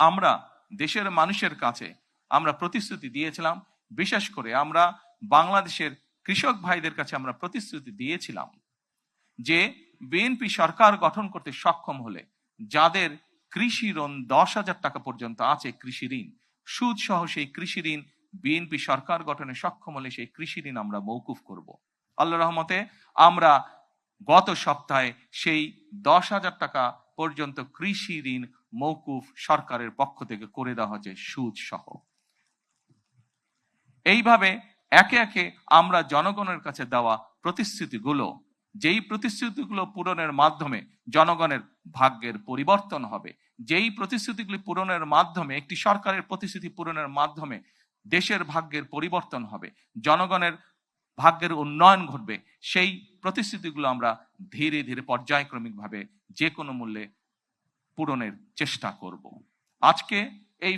আমরা দেশের মানুষের কাছে আমরা প্রতিশ্রুতি দিয়েছিলাম, বিশেষ করে আমরা বাংলাদেশের কৃষক ভাইদের কাছে আমরা প্রতিশ্রুতি দিয়েছিলাম যে বিএনপি সরকার গঠন করতে সক্ষম হলে যাদের কৃষি ঋণ 10,000 টাকা পর্যন্ত আছে, কৃষি ঋণ সুদ সহ, সেই কৃষি ঋণ বিএনপি সরকার গঠনে সক্ষম হলে সেই কৃষি ঋণ আমরা মওকুফ করব। আল্লাহ রহমতে আমরা গত সপ্তাহে সেই 10,000 টাকা পর্যন্ত কৃষি ঋণ মওকুফ সরকারের পক্ষ থেকে করে দেওয়া হয়েছে সুদ সহ। এইভাবে একে একে আমরা জনগণের কাছে দেওয়া প্রতিশ্রুতিগুলো, যেই প্রতিশ্রুতিগুলো পূরণের মাধ্যমে জনগণের ভাগ্যের পরিবর্তন হবে, যেই প্রতিশ্রুতিগুলি পূরণের মাধ্যমে, একটি সরকারের প্রতিশ্রুতি পূরণের মাধ্যমে দেশের ভাগ্যের পরিবর্তন হবে, জনগণের ভাগ্যের উন্নয়ন ঘটবে, সেই প্রতিশ্রুতিগুলো আমরা ধীরে ধীরে পর্যায়ক্রমিকভাবে যে কোনো মূল্যে পূরণের চেষ্টা করব। আজকে এই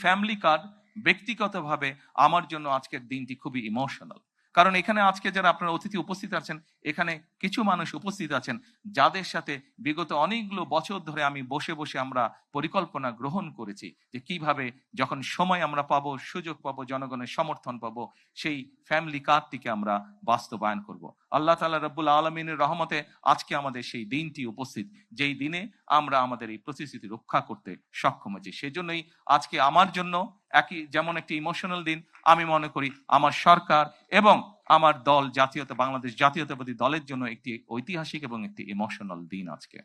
ফ্যামিলি কার্ড ব্যক্তিগতভাবে আমার জন্য আজকের দিনটি খুবই ইমোশনাল। কারণ এখানে আজকে যারা আপনারা অতিথি উপস্থিত আছেন, এখানে কিছু মানুষ উপস্থিত আছেন যাদের সাথে বিগত অনেকগুলো বছর ধরে আমি বসে বসে আমরা পরিকল্পনা গ্রহণ করেছি যে কিভাবে যখন সময় আমরা পাবো, সুযোগ পাবো, জনগণের সমর্থন পাবো, সেই ফ্যামিলি কার্ডটিকে আমরা বাস্তবায়ন করব। আল্লাহ তাআলা রব্বুল আলামিনের রহমতে আজকে আমাদের সেই দিনটি উপস্থিত, যেই দিনে আমরা আমাদের এই প্রতিশ্রুতি রক্ষা করতে সক্ষম হয়েছি। সেজন্যই আজকে আমার জন্য যেমন একটি ইমোশনাল দিন, আমি মনে করি আমার সরকার এবং আমার দল বাংলাদেশ জাতীয়তাবাদী দলের জন্য একটি ঐতিহাসিক এবং একটি ইমোশনাল দিন আজকে।